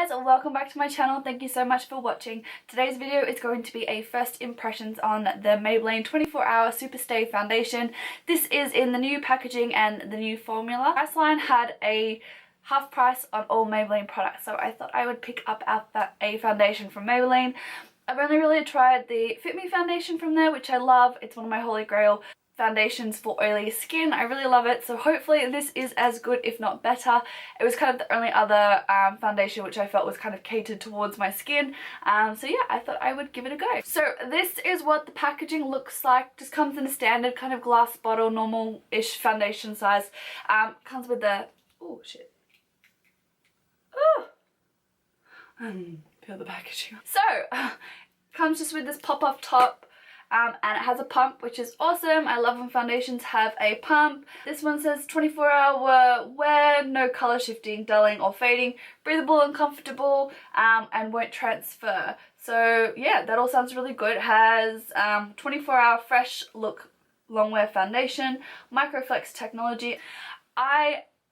guys, welcome back to my channel. Thank you so much for watching. Today's video is going to be a first impressions on the Maybelline 24-Hour Super Stay Foundation. This is in the new packaging and the new formula. Priceline had a half price on all Maybelline products, so I thought I would pick up a foundation from Maybelline. I've only really tried the Fit Me foundation from there, which I love. It's one of my holy grail foundations for oily skin. I really love it, so hopefully this is as good if not better. It was kind of the only other foundation which I felt was kind of catered towards my skin, so yeah, I thought I would give it a go. So this is what the packaging looks like. Just comes in a standard kind of glass bottle, normal-ish foundation size. Comes with the, oh shit, oh, feel the packaging. So comes just with this pop-off top. And it has a pump, which is awesome. I love when foundations have a pump. This one says 24-hour wear, no color shifting, dulling or fading, breathable and comfortable, and won't transfer. So yeah, that all sounds really good. It has 24-hour fresh look long wear foundation, microflex technology.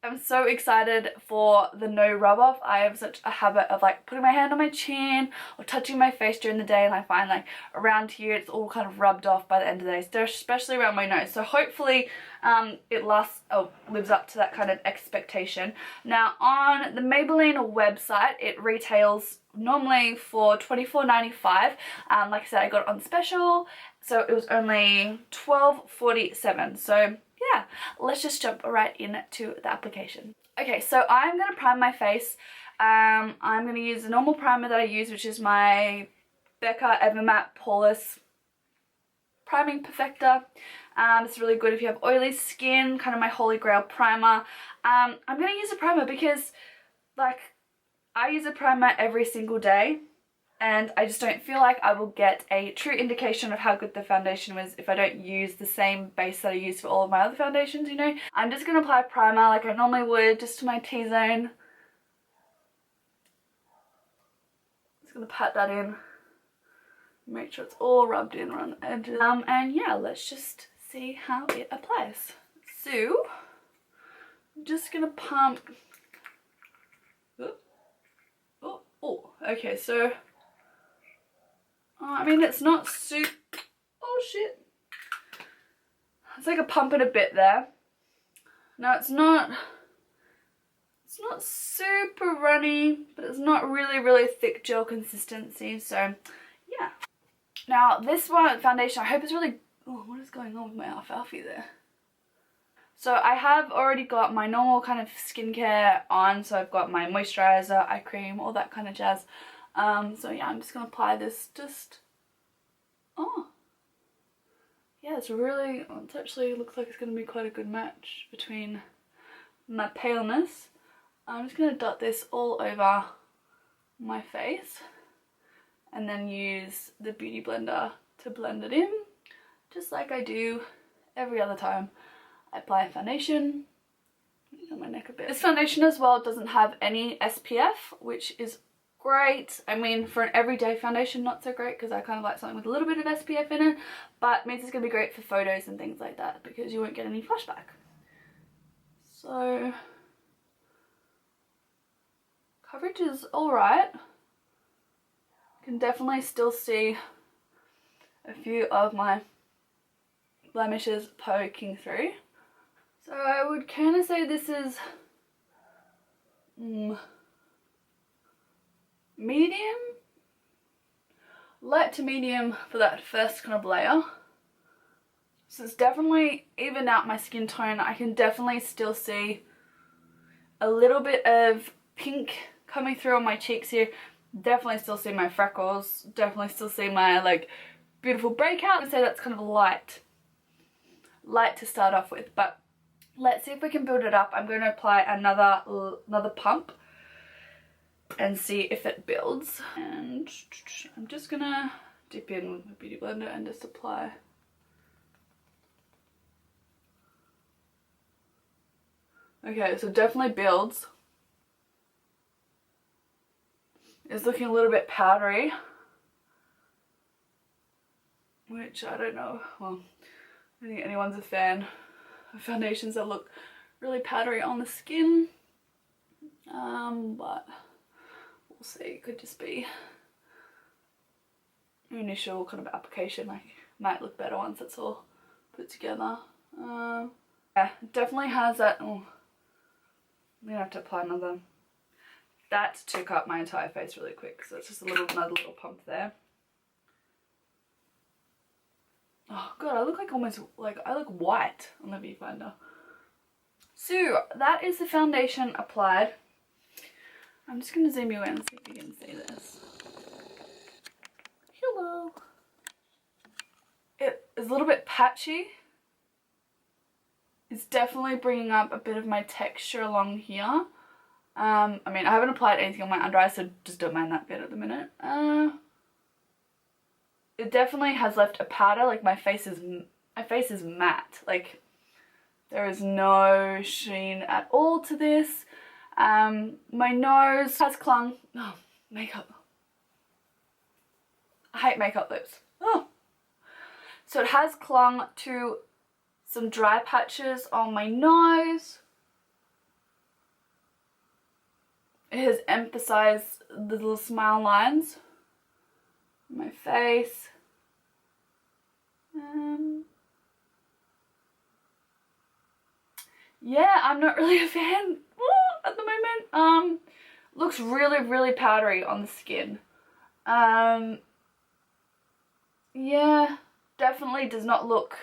I'm so excited for the no rub off. I have such a habit of like putting my hand on my chin or touching my face during the day, and I find like around here it's all kind of rubbed off by the end of the day, so especially around my nose. So hopefully it lives up to that kind of expectation. Now on the Maybelline website, it retails normally for $24.95. Like I said, I got it on special, so it was only $12.47. So yeah, let's just jump right into the application. Okay, so I'm going to prime my face. I'm going to use the normal primer that I use, which is my Becca Evermatte Poreless Priming Perfector. It's really good if you have oily skin, kind of my holy grail primer. I'm going to use a primer because like I use a primer every single day, and I just don't feel like I will get a true indication of how good the foundation was if I don't use the same base that I use for all of my other foundations, you know. I'm just going to apply primer like I normally would, just to my T-zone. Just going to pat that in, make sure it's all rubbed in around the edges. And yeah, let's just see how it applies. So, I'm just going to pump. Oh, okay, so I mean, it's not super, oh shit, it's like a pump and a bit there. Now it's not super runny, but it's not really thick gel consistency, so yeah. Now this one foundation, I hope is really, oh, what is going on with my alfalfa there? So I have already got my normal kind of skincare on, so I've got my moisturizer, eye cream, all that kind of jazz. So yeah, I'm just going to apply this oh, yeah, it's really, it actually looks like it's going to be quite a good match between my paleness. I'm just going to dot this all over my face and then use the Beauty Blender to blend it in, just like I do every other time I apply a foundation. On my neck a bit. This foundation as well doesn't have any SPF, which is great. I mean, for an everyday foundation, not so great, because I kind of like something with a little bit of SPF in it, but it means it's going to be great for photos and things like that because you won't get any flashback. So coverage is alright. You can definitely still see a few of my blemishes poking through. So I would kind of say this is medium, light to medium for that first kind of layer. So it's definitely evened out my skin tone. I can definitely still see a little bit of pink coming through on my cheeks here. Definitely still see my freckles. Definitely still see my like beautiful breakout. I'd say that's kind of light to start off with, but let's see if we can build it up. I'm going to apply another pump and see if it builds. And I'm just going to dip in with my Beauty Blender and just apply. Okay, so definitely builds. It's looking a little bit powdery, which I don't know. Well, I don't think anyone's a fan of foundations that look really powdery on the skin, but we'll see. It could just be initial kind of application, like might look better once it's all put together. Yeah, definitely has that. Oh, I'm gonna have to apply another. That took up my entire face really quick, so it's just another little pump there. Oh god, I look like almost like I look white on the viewfinder. So that is the foundation applied. I'm just gonna zoom you in and see if you can see this. Hello. It is a little bit patchy. It's definitely bringing up a bit of my texture along here. I mean, I haven't applied anything on my under eye, so just don't mind that bit at the minute. It definitely has left a powder. Like my face is matte. Like there is no sheen at all to this. My nose has clung. Oh, makeup. I hate makeup lips. Oh. So it has clung to some dry patches on my nose. It has emphasized the little smile lines on my face. Yeah, I'm not really a fan at the moment. Looks really, really powdery on the skin. Yeah, definitely does not look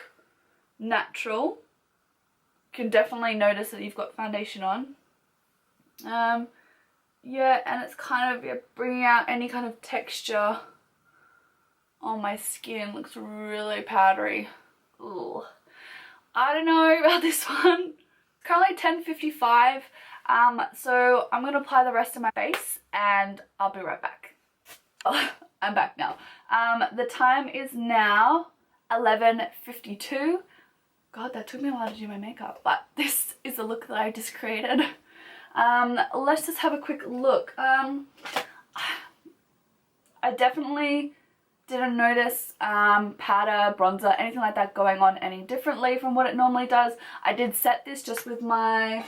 natural. Can definitely notice that you've got foundation on. Yeah, and it's kind of bringing out any kind of texture on my skin. Looks really powdery. Ugh. I don't know about this one. It's currently 10:55, so I'm gonna apply the rest of my face and I'll be right back. I'm back now. The time is now 11:52. God, that took me a while to do my makeup, but this is a look that I just created. Let's just have a quick look. I definitely didn't notice powder, bronzer, anything like that going on any differently from what it normally does. I did set this just with my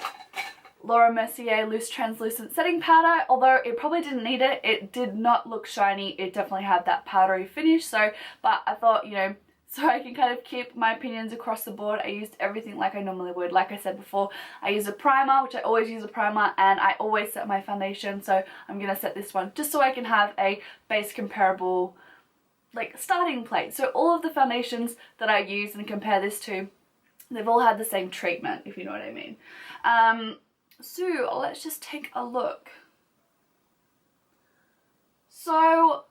Laura Mercier Loose Translucent Setting Powder. Although it probably didn't need it, it did not look shiny. It definitely had that powdery finish. So, but I thought, you know, so I can kind of keep my opinions across the board, I used everything like I normally would. Like I said before, I use a primer, which I always use a primer, and I always set my foundation. So I'm going to set this one just so I can have a base comparable like starting place. So all of the foundations that I use and compare this to, they've all had the same treatment, if you know what I mean. So let's just take a look. So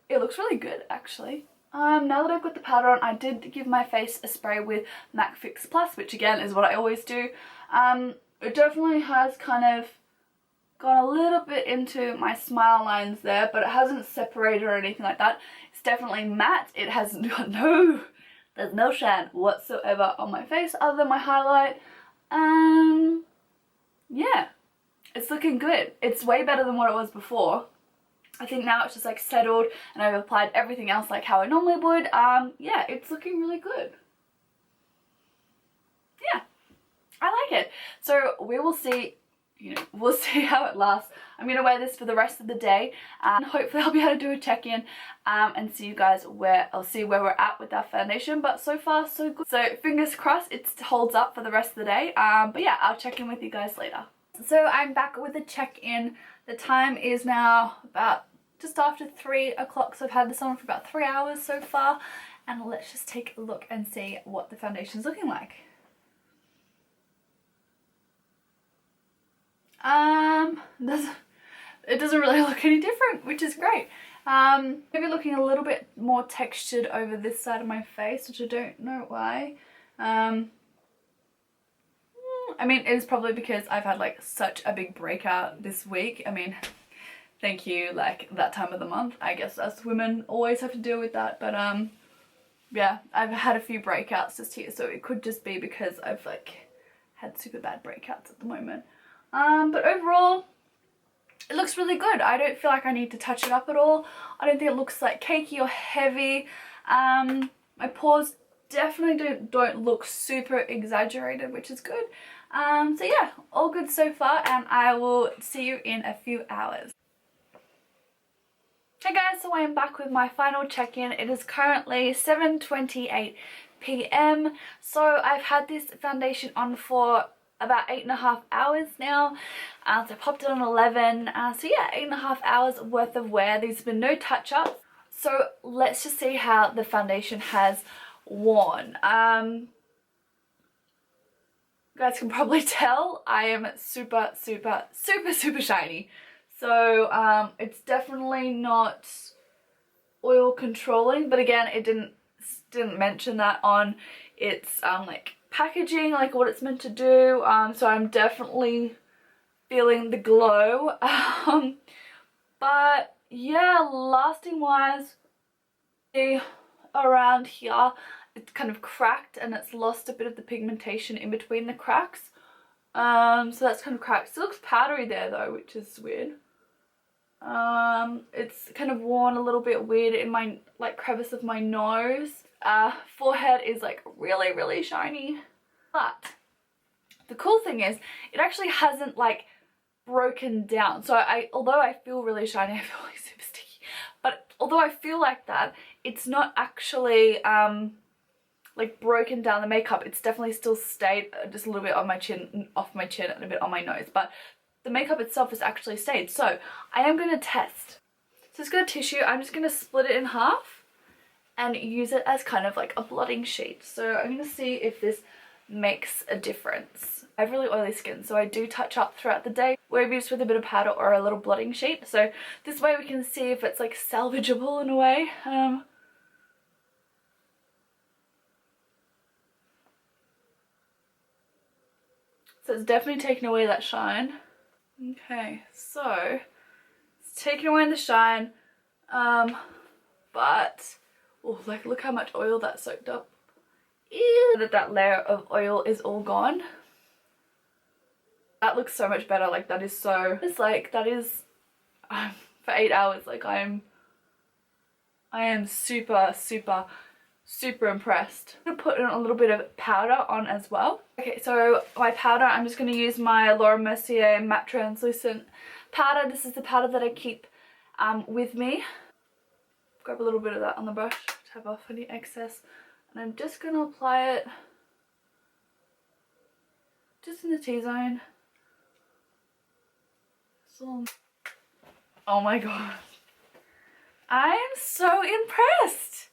it looks really good actually. Now that I've got the powder on, I did give my face a spray with MAC Fix Plus, which again is what I always do. It definitely has kind of gone a little bit into my smile lines there, but it hasn't separated or anything like that. It's definitely matte. It has got there's no shine whatsoever on my face other than my highlight. Yeah, it's looking good. It's way better than what it was before. I think now it's just like settled and I've applied everything else like how I normally would. Yeah, it's looking really good. Yeah, I like it. So we will see, you know, we'll see how it lasts. I'm going to wear this for the rest of the day, and hopefully I'll be able to do a check-in and see you guys I'll see where we're at with our foundation. But so far so good. So fingers crossed it holds up for the rest of the day. But yeah, I'll check in with you guys later. So I'm back with a check-in. The time is now about just after 3 o'clock, so I've had this on for about 3 hours so far, and let's just take a look and see what the foundation's looking like. It doesn't really look any different, which is great. Maybe looking a little bit more textured over this side of my face, which I don't know why. I mean, it is probably because I've had like such a big breakout this week. I mean, thank you, like that time of the month. I guess us women always have to deal with that, but yeah, I've had a few breakouts just here, so it could just be because I've like had super bad breakouts at the moment. But overall, it looks really good. I don't feel like I need to touch it up at all. I don't think it looks like cakey or heavy. My pores definitely don't look super exaggerated, which is good. So yeah, all good so far, and I will see you in a few hours. Hey guys, so I am back with my final check-in. It is currently 7:28 p.m. So I've had this foundation on for about 8.5 hours now. So I popped it on 11. So yeah, 8.5 hours worth of wear. There's been no touch-up. So let's just see how the foundation has worn. You guys can probably tell I am super shiny. So it's definitely not oil controlling, but again, it didn't mention that on its like packaging, like what it's meant to do. So I'm definitely feeling the glow. But yeah, lasting wise, around here it's kind of cracked and it's lost a bit of the pigmentation in between the cracks. So that's kind of cracked. Still looks powdery there though, which is weird. It's kind of worn a little bit weird in my like crevice of my nose. Forehead is like really shiny. But the cool thing is it actually hasn't like broken down. So although I feel really shiny, I feel like super sticky, but although I feel like that, it's not actually like broken down the makeup. It's definitely still stayed just a little bit on my chin, off my chin, and a bit on my nose, but the makeup itself has actually stayed. So I am going to test. So it's got a tissue. I'm just going to split it in half and use it as kind of like a blotting sheet. So I'm going to see if this makes a difference. I have really oily skin, so I do touch up throughout the day, maybe just with a bit of powder or a little blotting sheet. So this way we can see if it's like salvageable in a way. So it's definitely taken away that shine. Okay, so it's taken away the shine, but oh, like look how much oil that soaked up. Ew. That layer of oil is all gone. That looks so much better. Like that is so, it's like that is for 8 hours. Like I am super impressed. I'm gonna put in a little bit of powder on as well. Okay, so my powder, I'm just gonna use my Laura Mercier matte translucent powder. This is the powder that I keep with me. Grab a little bit of that on the brush to have off any excess, and I'm just gonna apply it just in the T-zone. So, oh my god, I am so impressed.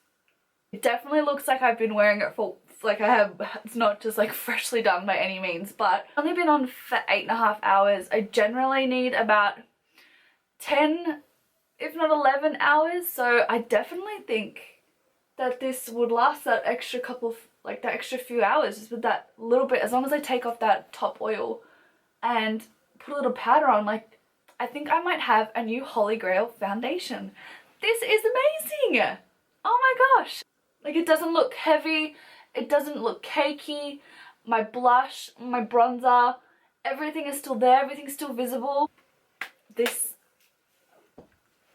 It definitely looks like I've been wearing it for, like I have, it's not just like freshly done by any means, but I've only been on for 8.5 hours. I generally need about 10, if not 11 hours. So I definitely think that this would last that extra couple of, like that extra few hours, just with that little bit, as long as I take off that top oil and put a little powder on. Like I think I might have a new holy grail foundation. This is amazing. Oh my gosh. Like it doesn't look heavy, it doesn't look cakey. My blush, my bronzer, everything is still there, everything's still visible. This,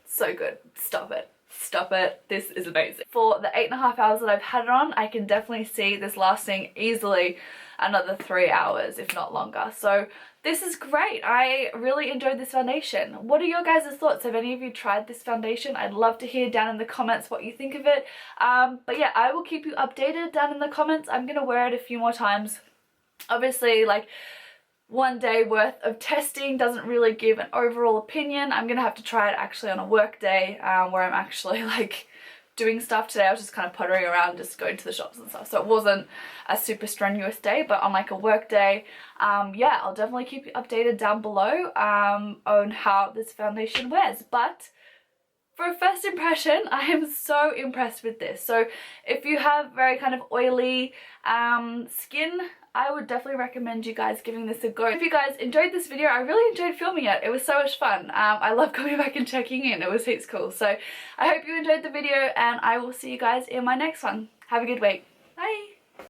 so good. Stop it. Stop it. This is amazing. For the 8.5 hours that I've had it on, I can definitely see this lasting easily another 3 hours, if not longer. So this is great. I really enjoyed this foundation. What are your guys' thoughts? Have any of you tried this foundation? I'd love to hear down in the comments what you think of it. But yeah, I will keep you updated down in the comments. I'm gonna wear it a few more times. Obviously, like, 1 day worth of testing doesn't really give an overall opinion. I'm gonna have to try it actually on a work day where I'm actually like doing stuff. Today I was just kind of puttering around, just going to the shops and stuff, so it wasn't a super strenuous day. But on like a work day, yeah, I'll definitely keep you updated down below on how this foundation wears. But for a first impression, I am so impressed with this. So if you have very kind of oily skin, I would definitely recommend you guys giving this a go. If you guys enjoyed this video, I really enjoyed filming it. It was so much fun. I love coming back and checking in. It was heaps cool. So I hope you enjoyed the video, and I will see you guys in my next one. Have a good week. Bye.